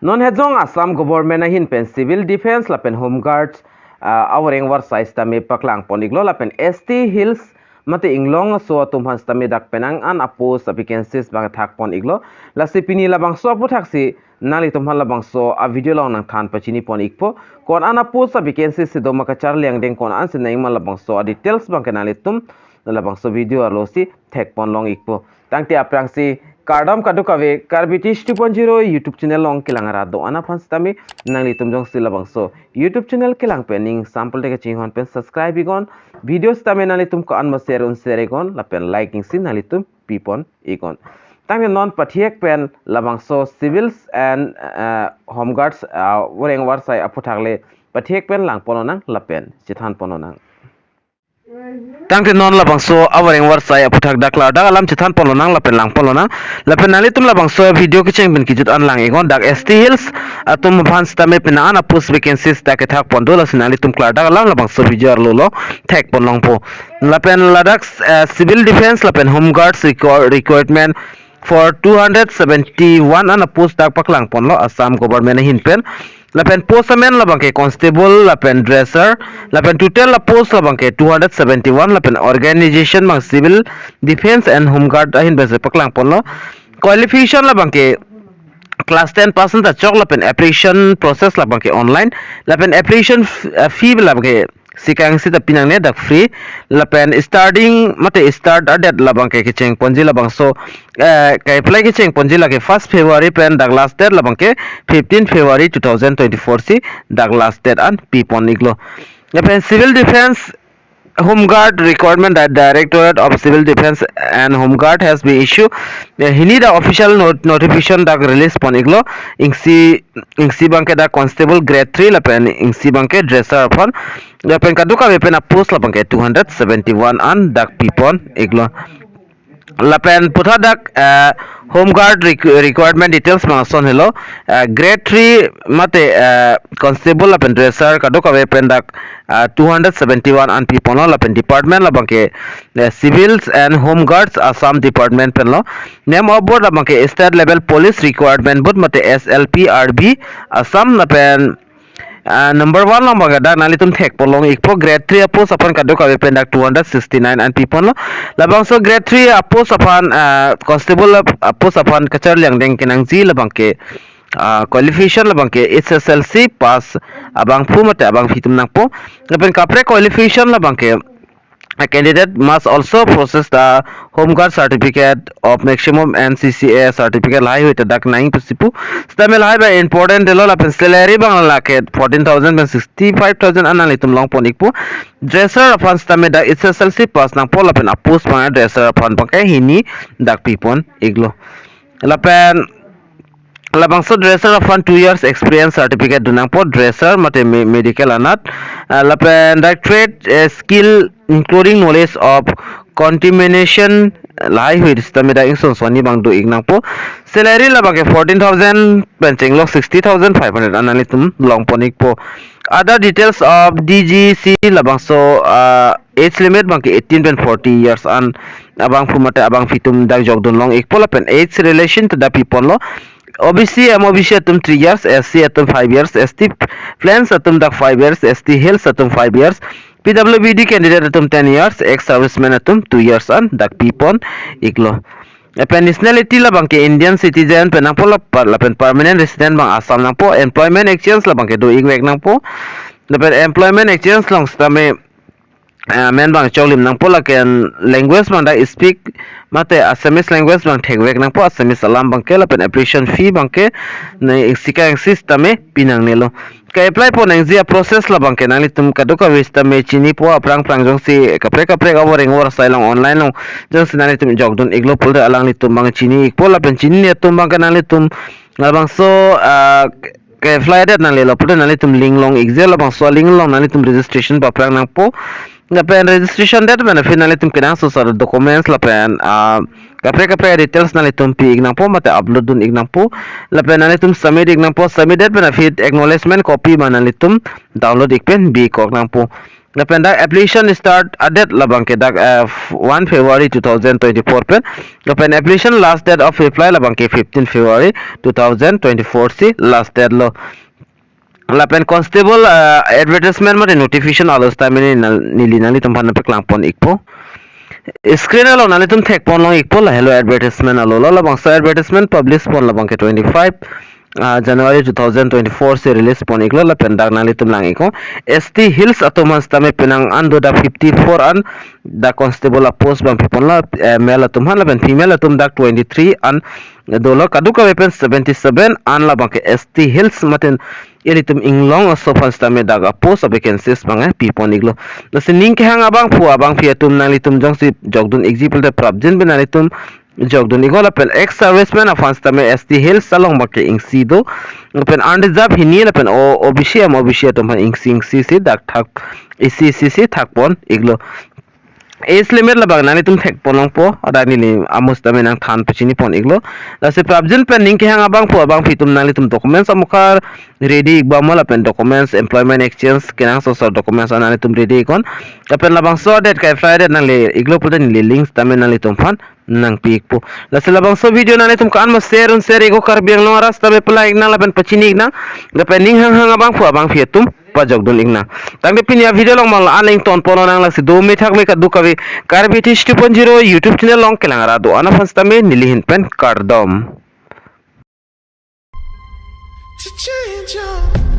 non hejong Assam government hin pen civil defense la pen home guards awareng war size tami paklang poniglo la pen ST hills mate inglong so tumhan tami dak penang an apos vacancies bang thak pon iglo la sipini la bang so puthak si nali tumhan la bang so a video long nang than pachini pon ikpo kon an apos vacancies se do maka char liang deng kon an se nang mal la bang so details bang kanali tum la bang so video alo si thek pon long ikpo tangti aprang si KARDOM kadukawe Karbitish 2.0 YouTube channel long kilangara do ana fans tami nangli tumjong sila bangso YouTube channel kilang pening sample teke chinghon pen subscribe igon videos tami nali tumko anma share un share igon la pen liking sin nali tum pipon igon tangni non pathiek pen labangso civils and home guards wareng warsai aphuthakle pathiek pen lang pononang la pen chithan pononang tangte non la bangso awareng warsai aphuthak dakla dak alam chithan polonang lapen lang polonang lapen nali tum la bangso video kicheng ben kijut an lang egon dak ST hills atum bhans tame pina ana post vacancies dak thak pondola sinali tum klar dak alam la bangso video arlo thek ponlong po lapen ladak civil defense lapen home guards recruitment for 271 ana post dak paklang ponlo Assam government hin pen lapen postman labangke constable lapen dresser lapen total la post labangke 271 lapen organization mang civil defense and home guard ahin bese paklang ponlo qualification labangke class 10 percent ta chok lapen application process labangke online lapen application fee labangke sikang sita pinang ne dak free lapen starting mate start date labang ke kicheng ponji labang so kai apply kicheng ponji la ke 1st February pen dak last date labang ke 15 February 2024 si dak last date an pipon iglo lapen civil defense Home Guard requirement that Directorate of Civil Defense and Home Guard has been issued. He need a official notification that release poniglo ingsi bangke da constable grade 3 lapen ingsi bangke dresser upon lapen kaduka wepen a post labangke 271 an dak pipon iglo lapen putha dak home guard requirement details mangason hello grade 3 mate constable lapen dresser kaduka wepen dak 271 an people lapen department labangke civils and home guards Assam department penlo name of board labangke state level police requirement board mate SLPRB Assam lapen number 1 lang baga dak nali tum thek polong ikpo grade 3 apos apan kadu ka wepen dak 269 and people lo labang so grade 3 apos apan constable apos apan kachar liang deng kinang ji labang ke qualification labang ke SSLC pass abang pu mate abang fitum nang po lapen kapre qualification labang ke a candidate must also process the home guard certificate of maximum NCCA certificate high with dak 9 pusipu stamel high by important delo la salary bang la ke 14,000 and 65,000 anali tum long ponikpu dresser upon stamel dak SSLC pass nang po lapen apus pang dresser upon pangke hini dak pipon iglo lapen labangso dresser upon 2 years experience certificate dunang po dresser mate medical anat lapen dak trade skill including knowledge of contamination lai hui stamina ingson soni bang do ignang po salary labang ke 14,000 benching log 60,500 anali tum long ponik po other details of DGC labang so age limit bang ke 18.40 years an abang fumate abang fitum dak jogdon long ikpo lapen age relation to the people lo OBC MOBC atum 3 years SC atum 5 years ST plans atum dak 5 years ST hills atum 5 years PWBD candidate atum 10 years ex serviceman atum 2 years an dak pipon iklo nationality labang ke Indian citizen penang po lapen permanent resident bang Assam nang po employment exchange labang ke do igwek nang po lapen employment exchange long stame men bang choglim nang po laken language bang da speak mate Assamese language bang thegwek nang po Assamese alam bang ke lapen application fee bang ke ne sika system e pinang nelo ka apply po nang zia process la bang ke nang tum kaduka wista me chini po aprang jong si kapre awareng war sailong online long jong sinani tum jogdon iglo pol alang litum bang chini ikpo lapen chini ne tum bang ke nang litum labang so ke flyer nang lelo pol nang litum linglong exel labang so linglong nang litum registration pa aprang nang po lapen registration date mana finally tum kinang so sar documents lapen kapre details nali tum pi ignang po mate upload dun ignang po lapen nali tum submit ignang po submit date mana fit acknowledgement copy mana nali tum download ikpen bi kok nang po lapen dak application start date labang ke dak 1 February 2024 pen lapen application last date of reply labang ke 15 February 2024 si last date lo lapen constable advertisement mate notification alos tamini nili nali tempat paklang pon ikpo screen alo nali tum thek pon long ikpo la hello advertisement alo lo labang sa advertisement publish pon labang ke 25 January 2024 se release pon iklo la pendak nali tum lang iko ST Hills atomas tame penang ando da 54 an da constable a post bang pon la male atum han la pen female atum dak 23 an dolo kaduka weapon 77 an la bang ke ST Hills maten ilitum inglong sofan stame daga post vacancies bang pipon iglo nasi ning ke hang abang pu abang piatum nalitum jong si jogdun example de prabjin benalitum jogdun igola pen ex serviceman afan stame ST Hills salong bakke ingsido pen undeserved hini la pen obc tum ingsi si dak thak isi thakpon iglo age limit la bang nani tum thek ponong po adani ni amos tame nang than pachini pon iglo dase prabjin pen ning ke hang abang po abang fitum nani tum documents amukhar ready igba mola pen documents employment exchange kenang social documents anani tum ready ikon pen labang so date kai friday nang le iglo pudan le links tame nani tum fan nang pik po dase labang so video nani tum kan ma share ego kar biang no rasta be pla igna la pen pachini igna pen ning hang abang po abang fitum pajok dun ingna tangde pinya video long mal aning ton pono nang lasi 2 me thak me ka dukawi karbiti 2.0 youtube channel long kelangara do ana fasta me nilihin pen kardom to change your